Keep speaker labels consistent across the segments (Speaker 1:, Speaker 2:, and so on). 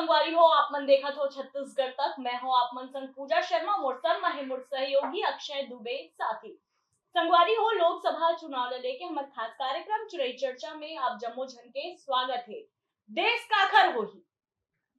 Speaker 1: संगवारी हो आप मन देखत हो छत्तीसगढ़ तक। मैं हो आप मन संग पूजा शर्मा, मोर संग महे मोर सहयोगी अक्षय दुबे साथी। संगवारी हो लोकसभा चुनाव ले लेके हमार खास कार्यक्रम चुरई चर्चा में आप जम्मो जन के स्वागत है। देश काखर होही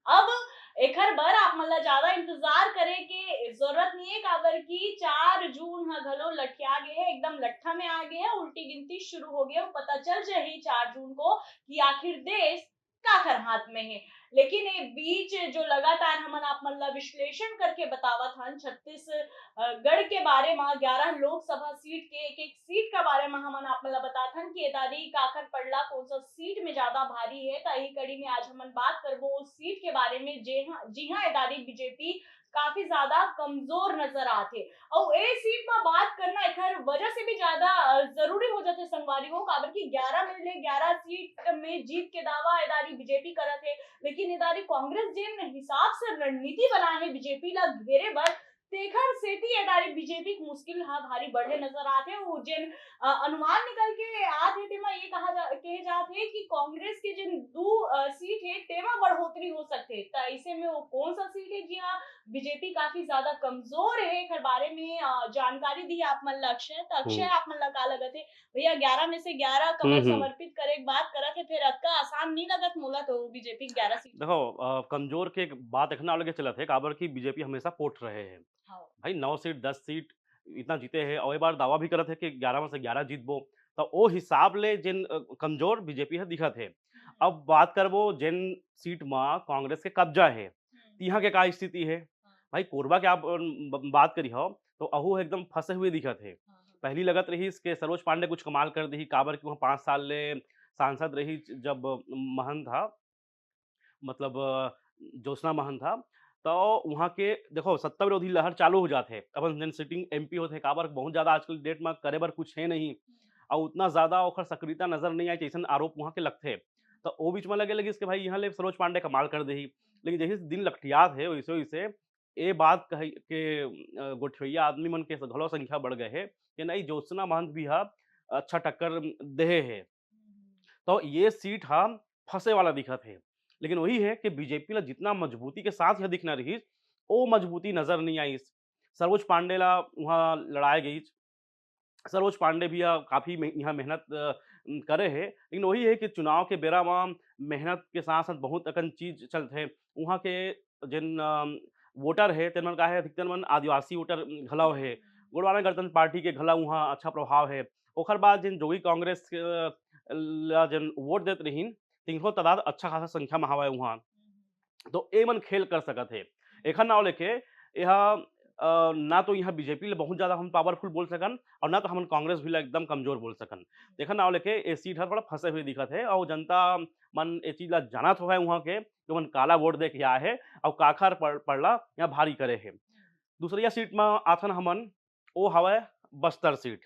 Speaker 1: अब एखर बर आप मन ला ज्यादा इंतजार करे के जरूरत नहीं है, काबर की 4 जून ह घलो लठिया गे है, एकदम लट्ठा में आ गए है, उल्टी गिनती शुरू हो गई है। पता चल जाही 4 जून को कि आखिर देश काखर हाथ में है। लेकिन ये बीच जो लगातार हमन आप मन ला विश्लेषण करके बतावत हन छत्तीसगढ़ के बारे में, 11 लोकसभा सीट के एक एक सीट के बारे में हमन आप मन ला बतात हन कि एदारी काखर पड़ला कौन सा सीट में ज्यादा भारी है। तही कड़ी में आज हमन बात करबो उस सीट के बारे में जी हाँ एदारी बीजेपी काफी ज्यादा कमजोर नजर आते। और ए सीट में बात करना एखर वजह से भी ज्यादा जरूरी हो जाते संगवारी हो, काबर की 11 में ले 11 सीट में जीत के दावा एदारी बीजेपी करत है। लेकिन एदारी कांग्रेस जेन हिसाब से रणनीति बनाए है बीजेपी ला घेरे बर, तेखर सेती एदारी बीजेपी के मुश्किल हा भारी बढ़े नजर आते। वो जेन अनुमान निकल के आते तेमा ये कहे जाते कि कांग्रेस के जिन 2 सीट है तेमा बढ़ोतरी हो सकते। तो ऐसे में वो कौन सा सीट है जी हाँ बीजेपी काफी ज्यादा कमजोर है, एकर बारे में जानकारी दी आप मन ला अक्षय। तो अक्षय
Speaker 2: हुँ।
Speaker 1: आप मन ला का लगत है भैया 11 में से 11
Speaker 2: हुँ,
Speaker 1: कमर
Speaker 2: हुँ।
Speaker 1: समर्पित करे के बात करत है, फिर अक्का आसान नहीं लगत मोला तो बीजेपी 11 सीट।
Speaker 2: देखो कमज़ोर के एक बात एखना अलगे चलत है काबर कि बीजेपी हमेशा पोठ रहे हैं।
Speaker 1: हाँ।
Speaker 2: भाई 9 सीट 10 सीट इतना जीते हैं और ए बार दावा भी करत है कि 11 में से 11 जीतबो। तो ओ हिसाब ले जेन कमज़ोर बीजेपी ह दिखत है।
Speaker 1: हम्म,
Speaker 2: अब बात करबो जेन सीट में कांग्रेस के कब्जा है,
Speaker 1: हम्म,
Speaker 2: तिहा के का स्थिति है?
Speaker 1: हाँ,
Speaker 2: भाई कोरबा के आप बात करिहो तो अहू एकदम फँसे हुए दिखत है।
Speaker 1: हाँ, हाँ,
Speaker 2: पहली लगत रहिस के सरोज पांडे कुछ कमाल कर दिही काबर कि वहाँ 5 साल ले सांसद रही जब महन था। मतलब ज्योत्सना महंत था। तो वहाँ के देखो सत्ता विरोधी लहर चालू हो जाते हैं। अपन जन सिटिंग एमपी होते हैं काबर बहुत ज़्यादा आजकल डेट में करे बर कुछ है नहीं और उतना ज़्यादा ओखर सक्रियता नज़र नहीं आई जैसन आरोप वहाँ के लगथे। तो ओ बीच में लगे लगिस कि भाई यहाँ ले सरोज पांडे कमाल कर देही। लेकिन जैसे दिन लखटियात है वैसे-वैसे ये बात कही के गोठिया आदमी मन के घलो संख्या बढ़ गए है कि नहीं ज्योत्सना महंत भी हा अच्छा टक्कर देहे है। तो ये सीट हा फँसे वाला दिखत है। लेकिन वही है कि बीजेपी ला जितना मजबूती के साथ यह दिखना रहीस, वो मजबूती नज़र नहीं आईस। सरोज पांडे ला वहाँ लड़ाए गईस। सरोज पांडे भी काफ़ी यहाँ मेहनत करे है। लेकिन वही है कि चुनाव के बेरा म मेहनत के साथ-साथ बहुत अकन चीज़ चलथे। वहाँ के जिन वोटर है तेन मन का है अधिकतर मन आदिवासी वोटर घलौ है। गोंडवाना गणतंत्र पार्टी के घला वहाँ अच्छा प्रभाव है। ओकर बाद जिन जोगी कांग्रेस ला जन वोट देत रहिन, तिनको तादाद अच्छा खासा संख्या में हवय वहाँ। तो ए मन खेल कर सकत हे। एखर नाव लेके यह ना तो यहाँ बीजेपी ले बहुत ज़्यादा हम पावरफुल बोल सकन और ना तो हमन कांग्रेस भी ला एकदम कमज़ोर बोल सकन। एखर नाव लेके ए सीट ह थोड़ा फँसे हुए दिखत हे और जनता मन ए चीज़ ला जानत होवय उहाँ के कि ओमन काला वोट दे के आए हे और काखर पड़ला यहाँ भारी करे हे। दूसरिया सीट में आथन हमन ओ हवय बस्तर सीट।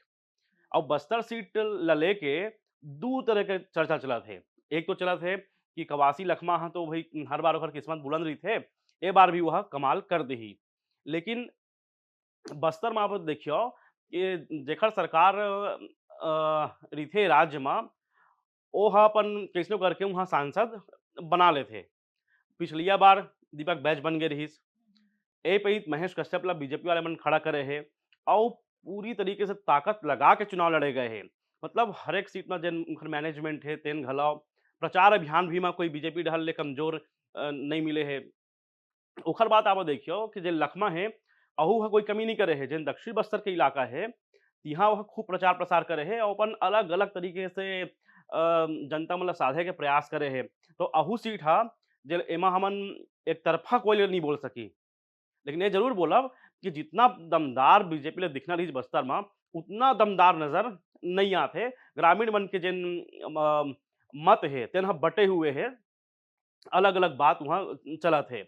Speaker 2: और बस्तर सीट ल लेके 2 तरह के चर्चा चलत हे। एक तो चलत हे कि कवासी लखमा ह तो भई हर बार ओकर किस्मत बुलंद रहिथे, ए बार भी वह कमाल कर देही। लेकिन बस्तर में आप देखियो कि जेखर सरकार रहिथे राज्य में, ओ ह अपन कइसनो करके वहाँ सांसद बना लेथे। पिछलिया बार दीपक बैज बन गे रहिस। ए पइत महेश कश्यप ला बीजेपी वाले मन खड़ा करे हे और पूरी तरीके से ताकत लगा के चुनाव लड़े गए हे। मतलब हर एक सीट में जेन उनकर मैनेजमेंट हे तेन घलौ प्रचार अभियान भी में कोई बीजेपी डहर ले कमज़ोर नहीं मिले हे। ओकर बाद आप देखियो कि जे लखमा है अहू ह कोई कमी नहीं करे है। जेन दक्षिण बस्तर के इलाका है, तिहाँ वह खूब प्रचार प्रसार करे है और अपन अलग-अलग तरीके से जनता मन ला साधे के प्रयास करे है। तो अहू सीट हा जे एमा हमन एक तरफ़ा कोई ले नहीं बोल सकी। लेकिन ये ज़रूर बोलब कि जितना दमदार बीजेपी ले दिखना रहिस बस्तर में, उतना दमदार नज़र नहीं आत हे। ग्रामीण मन के जेन मत हे तेन ह बँटे हुए हे। अलग-अलग बात वहाँ चलत हे।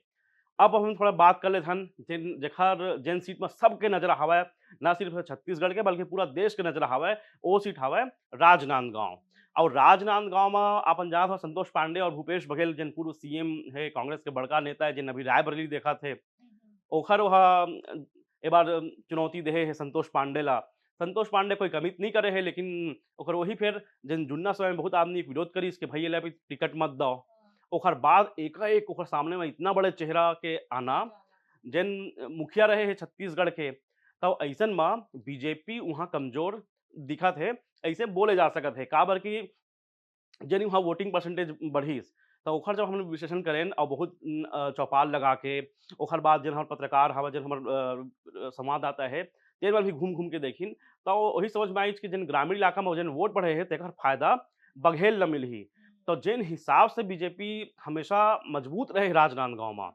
Speaker 2: अब हम थोड़ा बात कर लेत हन जेन सीट में सबके नज़र हावय, ना सिर्फ छत्तीसगढ़ के बल्कि पूरा देश के नज़र हावय, वो सीट हावय राजनांदगाँव। और राजनांदगाँव में अपन जानत हो संतोष पांडे और भूपेश बघेल जेन पूर्व सीएम है, कांग्रेस के बड़का नेता है, जेन अभी रायबरेली देखत हे। ओखर ओहा ए बार चुनौती देहे हे संतोष पांडे ला। संतोष पांडे कोई कमित नहीं करे है लेकिन ओकर वही फिर जेन जुन्ना समय में बहुत आदमी विरोध करिस कि भई एला भी टिकट मत दो। ओकर बाद एकाएक ओकर सामने में इतना बड़े चेहरा के आना जेन मुखिया रहे हैं छत्तीसगढ़ के, तब ऐसन में बीजेपी वहाँ कमजोर दिखत है, ऐसे बोले जा सकत है का बर की जेन वहाँ वोटिंग परसेंटेज बढ़ीस। तो ओकर जब हमने विश्लेषण करें और बहुत चौपाल लगा के ओकर बाद जेन हमर पत्रकार हवा जेन हमर संवाददाता है तेन बार भी घूम घूम के देखिन, तो वही समझ में आई कि जेन ग्रामीण इलाका में जेन वोट बढ़े है तेकर फायदा बघेल न मिलही। तो जेन हिसाब से बीजेपी हमेशा मजबूत रहे राजनांदगांव में,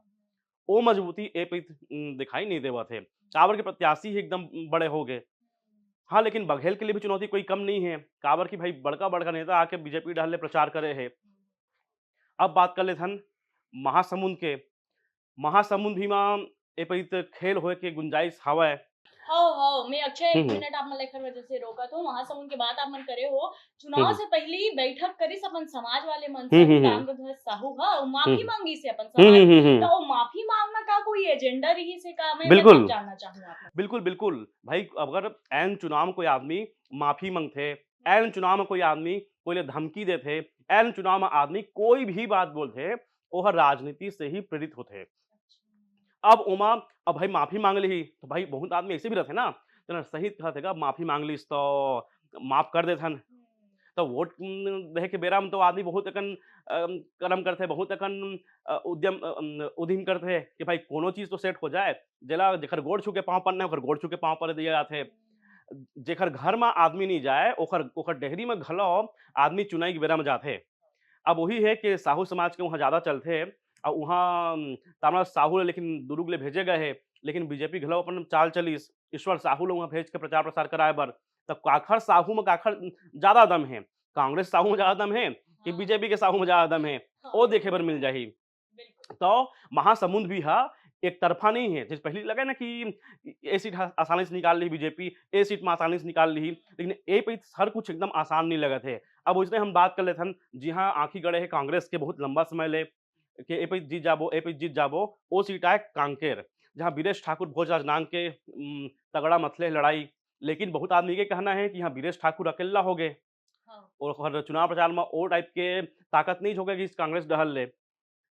Speaker 2: वो मजबूती ए पे दिखाई नहीं देवत है। काबर के प्रत्याशी ही एकदम बड़े हो गए। हाँ, लेकिन बघेल के लिए भी चुनौती कोई कम नहीं है। काबर की भाई बड़का-बड़का नेता आके बीजेपी डहर प्रचार करे है। अब बात कर लेथन महासमुंद के। महासमुंद भी मां ए पइत खेल होए के गुंजाइश हवय।
Speaker 1: हाँ, मैं अक्षय
Speaker 2: हुँ,
Speaker 1: एक
Speaker 2: हुँ।
Speaker 1: मिनट आप मन लेखर वजह से रोका तो महासमुंद के बात आप मन करे हो
Speaker 2: हुँ,
Speaker 1: चुनाव
Speaker 2: हुँ।
Speaker 1: से पहले ही बैठक करिस अपन समाज वाले मन
Speaker 2: हुँ,
Speaker 1: से
Speaker 2: हुँ, हुँ।
Speaker 1: ताम्रध्वज साहू हा और
Speaker 2: हुँ,
Speaker 1: माफी
Speaker 2: हुँ।
Speaker 1: मांगी से अपन
Speaker 2: हुँ,
Speaker 1: समाज
Speaker 2: हुँ, हुँ,
Speaker 1: तो
Speaker 2: हुँ।
Speaker 1: वो माफी मांगना का कोई एजेंडा रही से का मैं
Speaker 2: बिल्कुल।
Speaker 1: तब जानना चाहूँ आप
Speaker 2: बिल्कुल, बिल्कुल। भाई अगर ऐन चुनाव में कोई आदमी माफ़ी माँगथे, ऐन चुनाव में कोई आदमी कोई ले धमकी देथे, ऐन चुनाव में आदमी कोई भी बात बोलथे, ओह राजनीति से ही प्रेरित होथे। अब ओमा अब भाई माफ़ी माँग लिही, तो भाई बहुत आदमी ऐसे भी रहथे ना, तना सही कहत हे गा माफ़ी माँग लिस तो माफ़ कर देथन। तो वोट देहे के बेरा में तो आदमी बहुत अकन कर्म करथे, बहुत अकन उद्यम करथे कि भाई कोनो चीज़ तो सेट हो जाए, जेला जेकर गोड़ छू के पाँव पड़ना है, ओकर गोड़ छू के पाँव पड़ दिया जाथे। जेकर घर में आदमी नहीं जाए, ओकर ओकर डेहरी में घलौ आदमी चुनाई के बेरा में जाथे। अब वही है कि साहू समाज के वहाँ ज़्यादा चलथे और वहाँ तामरा साहू ले लेकिन दुर्ग ले भेजे गए हे, लेकिन बीजेपी घलौ अपन चाल चलिस, ईश्वर साहू ल वहाँ भेज के प्रचार प्रसार कराए बर। तब काखर साहू में काखर ज़्यादा दम है, कांग्रेस साहू में ज़्यादा दम है कि
Speaker 1: हाँ,
Speaker 2: बीजेपी के साहू में ज़्यादा दम है, वो देखे बर मिल जाही।
Speaker 1: बिल्कुल
Speaker 2: तो महासमुंद भी हा एक तरफा नहीं है। जैसे पहले लगा ना कि ए सीट आसानी से निकाल ली बीजेपी, ए सीट में आसानी से निकाल ली, लेकिन ए पे हर कुछ एकदम आसान नहीं लगत है। अब उसने हम बात कर लेथन, जी हाँ, आँखी गड़े है कांग्रेस के बहुत लंबा समय ले कि ए पे जीत जाबो, वो सीट आए कांकेर, जहाँ वीरेश ठाकुर भोजराज नांग के तगड़ा मथले लड़ाई। लेकिन बहुत आदमी के कहना है कि यहाँ वीरेश ठाकुर अकेला हो गए
Speaker 1: हाँ,
Speaker 2: और चुनाव प्रचार में ओ टाइप के ताकत नहीं होगे कि इस कांग्रेस डहल ले।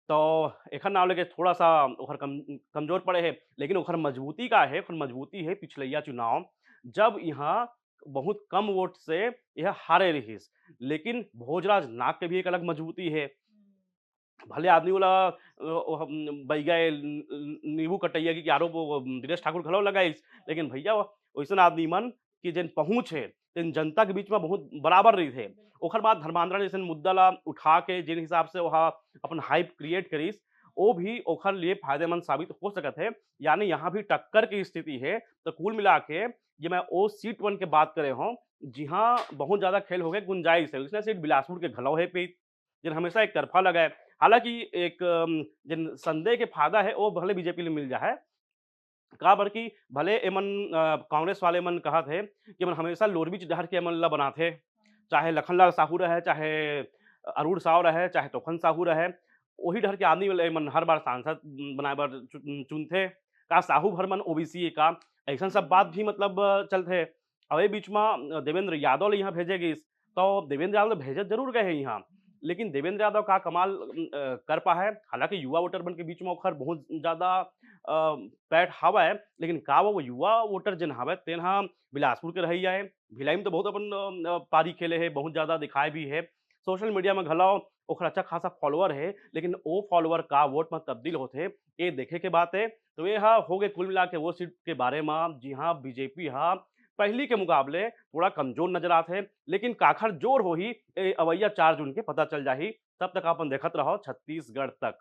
Speaker 2: तो एखर नाम लेके थोड़ा-सा ओखर कमज़ोर पड़े हे, लेकिन ओखर मजबूती का है, ओखर मजबूती है पिछलैया चुनाव, जब यहाँ बहुत कम वोट से यह हारे रहिस। लेकिन भोजराज नाग के भी एक अलग मजबूती है। भले आदमी वाला बइगा नींबू कटैया की आरोप वो दिनेश ठाकुर घलो लगाइस, लेकिन भैया वैसन आदमी मन की जेन पहुँच है, तेन जनता के बीच में बहुत बराबर रहिथे। ओकर बाद धर्मांतरण जैसन मुद्दा ला उठा के जिन हिसाब से वहाँ अपन हाइप क्रिएट करिस, वो भी ओखर लिए फायदेमंद साबित हो सकत है। यानी यहाँ भी टक्कर की स्थिति है। तो कुल मिला के ये मैं ओ सीट 1 के बात करे हूँ, जहाँ बहुत ज़्यादा खेल हो गए गुंजाइश है। उसने सीट बिलासपुर के घलौ है पे, जिन हमेशा एक तरफा लगा है। हालाँकि एक जिन संदेह के फायदा है, वो भले बीजेपी ले मिल जाए। का बर कि भले एमन कांग्रेस वाले मन कहत हे कि मन हमेशा लोरबीच डहर के एमन ल बनाथे। चाहे लखनलाल साहू रहे, चाहे अरूण साव रहे, चाहे तोखन साहू रहे, वही डहर के आदमी ले मन हर बार सांसद बनाए बर चुनथे। का साहू भर मन ओबीसी का ऐसन सब बात भी मतलब चलथे। अब ए बीच में देवेंद्र यादव ल यहाँ भेजे गिस, तो देवेंद्र यादव भेजत जरूर गए हैं यहाँ, लेकिन देवेंद्र यादव का कमाल कर पाए। हालाँकि युवा वोटर मन के बीच में ओखर बहुत ज़्यादा पैठ हावय, लेकिन का वो युवा वोटर जेन हावय तेन ह बिलासपुर के रहिया हे। भिलाई में तो बहुत अपन पारी खेले हे, बहुत ज़्यादा दिखाए भी हे। सोशल मीडिया में घलौ ओखर अच्छा खासा फॉलोवर है, लेकिन वो फॉलोवर का वोट में तब्दील होथे, ये देखे के बात है। तो ये हा हो गए कुल मिला के वो सीट के बारे में। जी हाँ, बीजेपी हा पहली के मुकाबले थोड़ा कमजोर नजर आथे, लेकिन काखर जोर होही ए अवैया 4 जून के पता चल जाही। तब तक अपन देखत रहो छत्तीसगढ़ तक।